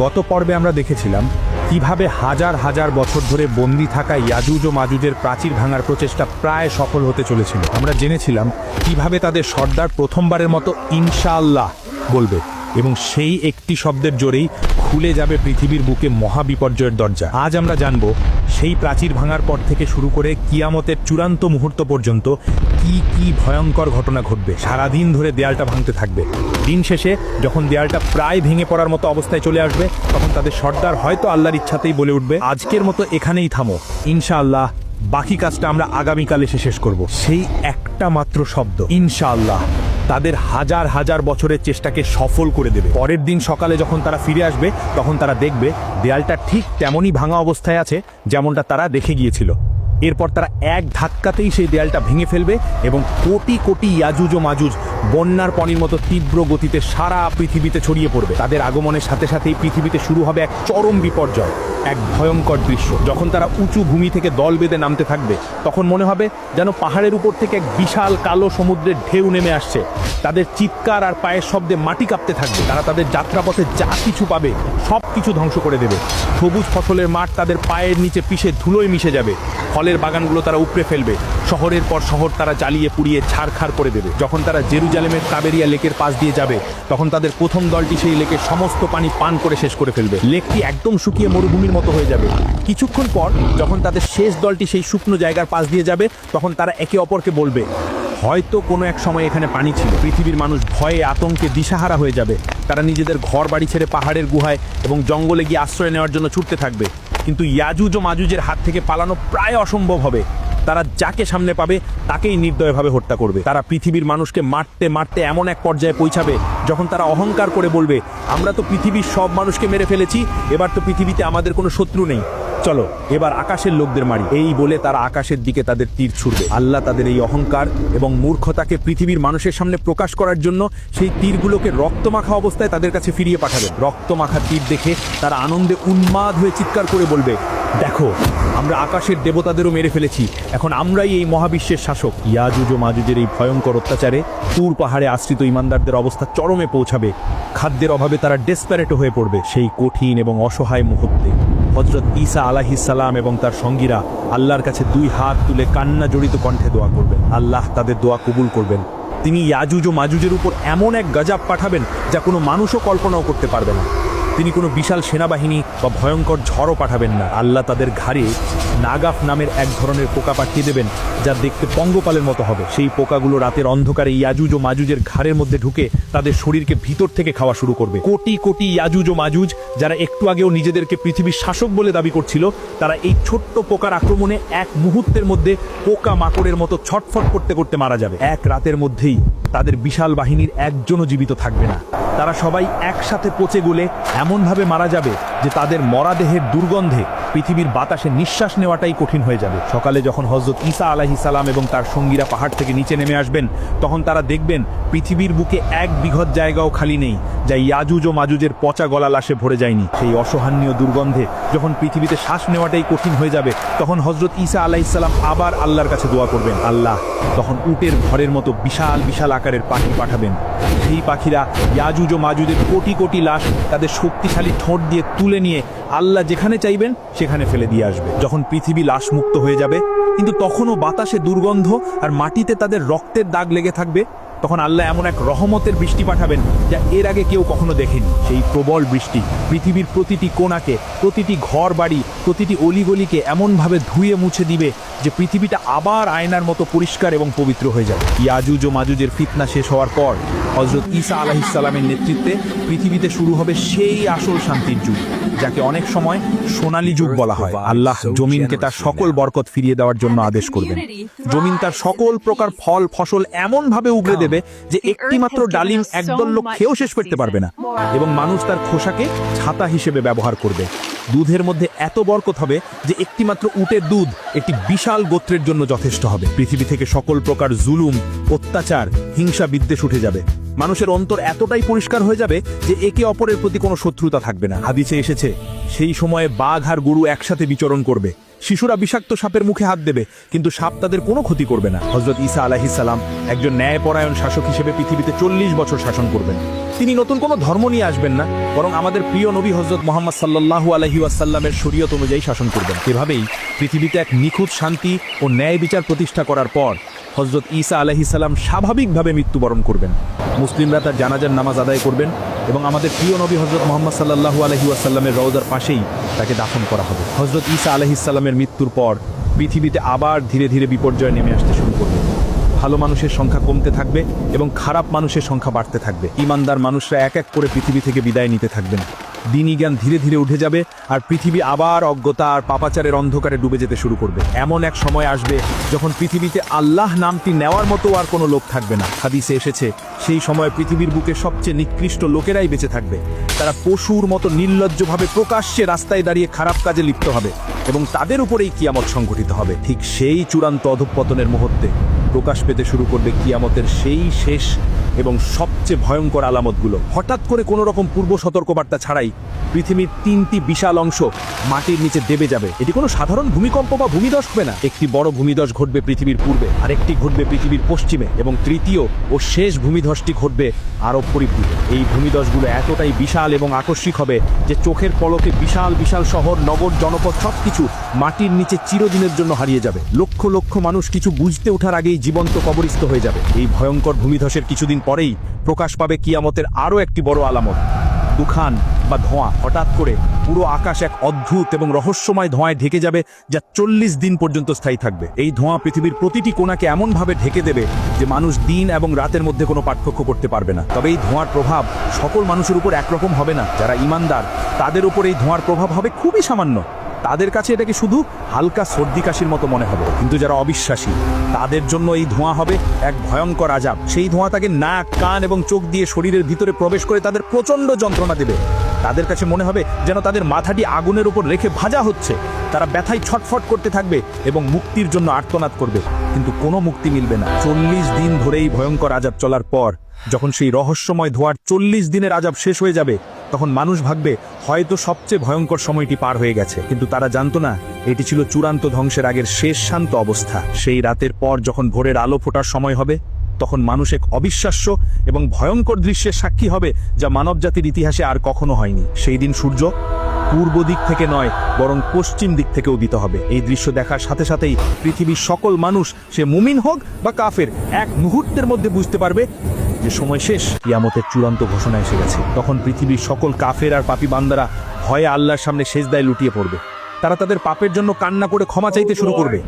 গত পর্বে আমরা দেখেছিলাম কিভাবে হাজার হাজার বছর ধরে বন্দী থাকা ইয়াজুজ ও মাজুজের প্রাচীর ভাঙার প্রচেষ্টা প্রায় সফল হতে চলেছিল। আমরা জেনেছিলাম কিভাবে তাদের সর্দার প্রথমবারের মতো ইনশাআল্লাহ বলবে এবং সেই একটি শব্দের জোরেই খুলে যাবে পৃথিবীর বুকে মহাবিপর্যয়ের দরজা। আজ আমরা জানব সেই প্রাচীর ভাঙার পর থেকে শুরু করে কিয়ামতের চূড়ান্ত মুহূর্ত পর্যন্ত কি কি ভয়ঙ্কর ঘটনা ঘটবে। সারাদিন ধরে দেয়ালটা ভাঙতে থাকবে। দিন শেষে যখন দেয়ালটা প্রায় ভেঙে পড়ার মতো অবস্থায় চলে আসবে, তখন তাদের সর্দার হয়তো আল্লাহর ইচ্ছাতেই বলে উঠবে, আজকের মতো এখানেই থামো, ইনশাআল্লাহ বাকি কাজটা আমরা আগামীকাল এসে শেষ করব। সেই একটা মাত্র শব্দ ইনশাআল্লাহ তাদের হাজার হাজার বছরের চেষ্টাকে সফল করে দেবে। পরের দিন সকালে যখন তারা ফিরে আসবে, তখন তারা দেখবে দেয়ালটা ঠিক তেমনই ভাঙা অবস্থায় আছে যেমনটা তারা দেখে গিয়েছিল। এরপর তারা এক ধাক্কাতেই সেই দেয়ালটা ভেঙে ফেলবে এবং কোটি কোটি ইয়াজুজ ও মাজুজ বন্যার পানির মতো তীব্র গতিতে সারা পৃথিবীতে ছড়িয়ে পড়বে। তাদের আগমনের সাথে সাথেই পৃথিবীতে শুরু হবে এক চরম বিপর্যয়, এক ভয়ঙ্কর দৃশ্য। যখন তারা উঁচু ভূমি থেকে দল বেঁধে নামতে থাকবে, তখন মনে হবে যেন পাহাড়ের উপর থেকে এক বিশাল কালো সমুদ্রের ঢেউ নেমে আসছে। তাদের চিৎকার আর পায়ের শব্দে মাটি কাঁপতে থাকবে। তারা তাদের যাত্রাপথে যা কিছু পাবে সব কিছু ধ্বংস করে দেবে। সবুজ ফসলের মাঠ তাদের পায়ের নিচে পিষে ধুলোয় মিশে যাবে। ফলের বাগানগুলো তারা উপড়ে ফেলবে। শহরের পর শহর তারা জ্বালিয়ে পুড়িয়ে ছারখার করে দেবে। যখন তারা জেরুজালেমের কাবেরিয়া লেকের পাশ দিয়ে যাবে, তখন তাদের প্রথম দলটি সেই লেকের সমস্ত পানি পান করে শেষ করে ফেলবে। লেকটি একদম শুকিয়ে মরুভূমির মতো হয়ে যাবে। কিছুক্ষণ পর যখন তাদের শেষ দলটি সেই শুকনো জায়গার পাশ দিয়ে যাবে, তখন তারা একে অপরকে বলবে, হয়তো কোনো এক সময় এখানে পানি ছিল। পৃথিবীর মানুষ ভয়ে আতঙ্কে দিশাহারা হয়ে যাবে। তারা নিজেদের ঘর বাড়ি ছেড়ে পাহাড়ের গুহায় এবং জঙ্গলে গিয়ে আশ্রয় নেওয়ার জন্য ছুটতে থাকবে। কিন্তু ইয়াজুজ ও মাজুজের হাত থেকে পালানো প্রায় অসম্ভব হবে। তারা যাকে সামনে পাবে তাকেই নির্দয়ভাবে হত্যা করবে। তারা পৃথিবীর মানুষকে মারতে মারতে এমন এক পর্যায়ে পৌঁছাবে যখন তারা অহংকার করে বলবে, আমরা তো পৃথিবীর সব মানুষকে মেরে ফেলেছি, এবার তো পৃথিবীতে আমাদের কোনো শত্রু নেই, চলো এবার আকাশের লোকদের মারি। এই বলে তারা আকাশের দিকে তাদের তীর ছুড়বে। আল্লাহ তাদের এই অহংকার এবং মূর্খতাকে পৃথিবীর মানুষের সামনে প্রকাশ করার জন্য সেই তীরগুলোকে রক্তমাখা অবস্থায় তাদের কাছে ফিরিয়ে পাঠাবে। রক্তমাখা তীর দেখে তারা আনন্দে উন্মাদ হয়ে চিৎকার করে বলবে, দেখো আমরা আকাশের দেবতাদেরও মেরে ফেলেছি, এখন আমরাই এই মহাবিশ্বের শাসক। ইয়াজুজ ও মাজুজের এই ভয়ঙ্কর অত্যাচারে তুর পাহাড়ে আশ্রিত ইমানদারদের অবস্থা চরমে পৌঁছাবে। খাদ্যের অভাবে তারা ডেসপারেট হয়ে পড়বে। সেই কঠিন এবং অসহায় মুহূর্তে হযরত ঈসা আলাইহিস সালাম এবং তার সঙ্গীরা আল্লাহর কাছে দুই হাত তুলে কান্না জড়িত কণ্ঠে দোয়া করবেন। আল্লাহ তাদের দোয়া কবুল করবেন। তিনি ইয়াজুজ ও মাজুজের উপর এমন এক গজব পাঠাবেন যা কোনো মানুষও কল্পনাও করতে পারবে না। তিনি কোনো বিশাল সেনাবাহিনী বা ভয়ঙ্কর ঝড়ও পাঠাবেন না। আল্লাহ তাদের ঘাড়ে নাগাফ নামের এক ধরনের পোকা পাঠিয়ে দেবেন, যা দেখতে পঙ্গপালের মতো হবে। সেই পোকাগুলো রাতের অন্ধকারে ইয়াজুজ ও মাজুজের ঘাড়ের মধ্যে ঢুকে তাদের শরীরকে ভিতর থেকে খাওয়া শুরু করবে। কোটি কোটি ইয়াজুজ ও মাজুজ, যারা একটু আগেও নিজেদেরকে পৃথিবীর শাসক বলে দাবি করছিল, তারা এই ছোট্ট পোকার আক্রমণে এক মুহূর্তের মধ্যে পোকা মাকড়ের মতো ছটফট করতে করতে মারা যাবে। এক রাতের মধ্যেই তাদের বিশাল বাহিনীর একজনও জীবিত থাকবে না। তারা সবাই একসাথে পচে গলে এমনভাবে মারা যাবে যে তাদের মরা দেহের দুর্গন্ধে পৃথিবীর বাতাসে নিঃশ্বাস নেওয়াটাই কঠিন হয়ে যাবে। সকালে যখন হযরত ঈসা আলাইহিস সালাম এবং তার সঙ্গীরা পাহাড় থেকে নিচে নেমে আসবেন, তখন তারা দেখবেন পৃথিবীর বুকে এক বিঘত জায়গাও খালি নেই যা ইয়াজুজ ও মাজুজের পচা গলা লাশে ভরে যায়নি। সেই অসহনীয় দুর্গন্ধে যখন পৃথিবীতে শ্বাস নেওয়াটাই কঠিন হয়ে যাবে, তখন হযরত ঈসা আলাইহিস সালাম আবার আল্লাহর কাছে দোয়া করবেন। আল্লাহ তখন উটের ঘরের মতো বিশাল বিশাল আকারের পাখি পাঠাবেন। সেই পাখিরা ইয়াজুজ ও মাজুজের কোটি কোটি লাশ তাদের শক্তিশালী ঠোঁট দিয়ে তুলে নিয়ে আল্লাহ যেখানে চাইবেন সেখানে ফেলে দিয়ে আসবে। যখন পৃথিবী লাশ মুক্ত হয়ে যাবে, কিন্তু তখনও বাতাসে দুর্গন্ধ আর মাটিতে তাদের রক্তের দাগ লেগে থাকবে, তখন আল্লাহ এমন এক রহমতের বৃষ্টি পাঠাবেন যা এর আগে কেউ কখনো দেখেনি। সেই প্রবল বৃষ্টি পৃথিবীর প্রতিটি কোণাকে, প্রতিটি ঘর বাড়ি, প্রতিটি অলিগলিকে এমনভাবে ধুয়ে মুছে দিবে যে পৃথিবীটা আবার আয়নার মতো পরিষ্কার এবং পবিত্র হয়ে যাবে। ইয়াজুজ ও মাজুজের ফিতনা শেষ হওয়ার পর হযরত ঈসা আলাইহিস সালামের নেতৃত্বে পৃথিবীতে শুরু হবে সেই আসল শান্তির যুগ, যাকে অনেক সময় সোনালী যুগ বলা হয়। আল্লাহ জমিনকে তার সকল বরকত ফিরিয়ে দেওয়ার জন্য আদেশ করবেন। জমিন তার সকল প্রকার ফল ফসল এমনভাবে উগড়ে দেবে যে একটিমাত্র ডালিম একদল লোক খেয়েও শেষ করতে পারবে না, এবং মানুষ তার খোসাকে ছাতা হিসেবে ব্যবহার করবে। দুধের মধ্যে এত বরকত হবে যে একটিমাত্র উটের দুধ একটি বিশাল গোত্রের জন্য যথেষ্ট হবে। পৃথিবী থেকে সকল প্রকার জুলুম, অত্যাচার, হিংসা বিদ্বেষ উঠে যাবে। মানুষের অন্তর এতটাই পরিষ্কার হয়ে যাবে যে একে অপরের প্রতি কোনো শত্রুতা থাকবে না। হাদিসে এসেছে সেই সময়ে বাঘ আর গরু একসাথে বিচরণ করবে। শিশুরা বিষাক্ত সাপের মুখে হাত দেবে, কিন্তু সাপ তাদের কোনো ক্ষতি করবে না। হযরত ঈসা আলাইহিস সালাম একজন ন্যায়পরায়ণ শাসক হিসেবে পৃথিবীতে 40 বছর শাসন করবেন। তিনি নতুন কোনো ধর্ম নিয়ে আসবেন না, বরং আমাদের প্রিয় নবী হযরত মুহাম্মদ সাল্লাল্লাহু আলাইহি ওয়াসাল্লামের শরীয়ত অনুযায়ী শাসন করবেন। এভাবেই পৃথিবীতে এক নিখুঁত শান্তি ও ন্যায় বিচার প্রতিষ্ঠা করার পর হযরত ঈসা আলাইহিস সালাম স্বাভাবিকভাবে মৃত্যুবরণ করবেন। মুসলিমরা তার জানাজার নামাজ আদায় করবেন এবং আমাদের প্রিয় নবী হযরত মুহাম্মদ সাল্লাল্লাহু আলাইহি ওয়াসাল্লামের রওজার পাশেই তাকে দাফন করা হবে। হযরত ঈসা আলাইহিস সালামের মৃত্যুর পর পৃথিবীতে আবার ধীরে ধীরে বিপর্যয় নেমে আসতে শুরু করবে। ভালো মানুষের সংখ্যা কমতে থাকবে এবং খারাপ মানুষের সংখ্যা বাড়তে থাকবে। ঈমানদার মানুষরা এক এক করে পৃথিবী থেকে বিদায় নিতে থাকবেন। দ্বীনি জ্ঞান ধীরে ধীরে উঠে যাবে আর পৃথিবী আবার অজ্ঞতা আর পাপাচারের অন্ধকারে ডুবে যেতে শুরু করবে। এমন এক সময় আসবে যখন পৃথিবীতে আল্লাহ নামটি নেওয়ার মতো আর কোনো লোক থাকবে না। হাদিসে এসেছে, সেই সময় পৃথিবীর বুকে সবচেয়ে নিকৃষ্ট লোকেরাই বেঁচে থাকবে। তারা পশুর মতো নির্লজ্জভাবে প্রকাশ্যে রাস্তায় দাঁড়িয়ে খারাপ কাজে লিপ্ত হবে এবং তাদের উপরেই কিয়ামত সংঘটিত হবে। ঠিক সেই চূড়ান্ত অধঃপতনের মুহূর্তে প্রকাশ পেতে শুরু করবে কিয়ামতের সেই শেষ এবং সবচেয়ে ভয়ঙ্কর আলামতগুলো। হঠাৎ করে কোনো রকম পূর্ব সতর্কবার্তা ছাড়াই পৃথিবীর 3টি বিশাল অংশ মাটির নিচে দেবে যাবে। এটি কোনো সাধারণ ভূমিকম্প বা ভূমিধস হবে না। একটি বড় ভূমিধস ঘটবে পৃথিবীর পূর্বে, আরেকটি ঘটবে পৃথিবীর পশ্চিমে এবং তৃতীয় ও শেষ ভূমিধসটি ঘটবে আরব পরিদ্বীপে। এই ভূমিধসগুলো এতটাই বিশাল এবং আকস্মিক হবে যে চোখের পলকে বিশাল বিশাল শহর, নগর, জনপদ সবকিছু মাটির নিচে চিরদিনের জন্য হারিয়ে যাবে। লক্ষ লক্ষ মানুষ কিছু বুঝতে ওঠার আগেই জীবন্ত কবরস্থ হয়ে যাবে। এই ভয়ঙ্কর ভূমিধসের কিছুদিন পরেই প্রকাশ পাবে কিয়ামতের আরও একটি বড় আলামত, দুখান বা ধোঁয়া। হঠাৎ করে পুরো আকাশ এক অদ্ভুত এবং রহস্যময় ধোঁয়ায় ঢেকে যাবে, যা 40 দিন পর্যন্ত স্থায়ী থাকবে। এই ধোঁয়া পৃথিবীর প্রতিটি কোণাকে এমনভাবে ঢেকে দেবে যে মানুষ দিন এবং রাতের মধ্যে কোনো পার্থক্য করতে পারবে না। তবে এই ধোঁয়ার প্রভাব সকল মানুষের উপর একরকম হবে না। যারা ঈমানদার তাদের উপর এই ধোঁয়ার প্রভাব হবে খুবই সামান্য। তাদের কাছে এটাকে শুধু হালকা সর্দি কাশির মতো মনে হবে। কিন্তু যারা অবিশ্বাসী তাদের জন্য এই ধোঁয়া হবে এক ভয়ঙ্কর আযাব। সেই ধোঁয়া তাকে নাক, কান এবং চোখ দিয়ে শরীরের ভিতরে প্রবেশ করে তাদের প্রচণ্ড যন্ত্রণা দেবে। তাদের কাছে মনে হবে যেন তাদের মাথাটি আগুনের উপর রেখে ভাজা হচ্ছে। তারা ব্যথায় ছটফট করতে থাকবে এবং মুক্তির জন্য আর্তনাদ করবে, কিন্তু কোনো মুক্তি মিলবে না। 40 দিন ধরেই ভয়ঙ্কর আযাব চলার পর যখন সেই রহস্যময় ধোঁয়ার 40 দিনের আযাব শেষ হয়ে যাবে, তখন মানুষ ভাববে হয়তো সবচেয়ে ভয়ঙ্কর সময়টি পার হয়ে গেছে। কিন্তু তারা জানতো না এটি ছিল চূড়ান্ত ধ্বংসের আগের শেষ শান্ত অবস্থা। সেই রাতের পর যখন ভোরের আলো ফোটার সময় হবে, তখন মানুষ এক অবিশ্বাস্য এবং ভয়ঙ্কর দৃশ্যের সাক্ষী হবে যা মানবজাতির ইতিহাসে আর কখনো হয়নি। সেই দিন সূর্য পূর্ব দিক থেকে নয়, বরং পশ্চিম দিক থেকে উদিত হবে। এই দৃশ্য দেখার সাথে সাথেই পৃথিবীর সকল মানুষ, সে মুমিন হোক বা কাফের, এক মুহূর্তের মধ্যে বুঝতে পারবে যে সময় শেষ, কিয়ামতের চূড়ান্ত ঘোষণা এসে গেছে। তখন পৃথিবীর সকল কাফের আর পাপী বান্দারা ভয়ে আল্লাহর সামনে সেজদায় লুটিয়ে পড়বে। তারা তাদের পাপের জন্য কান্না করে ক্ষমা চাইতে শুরু করবে।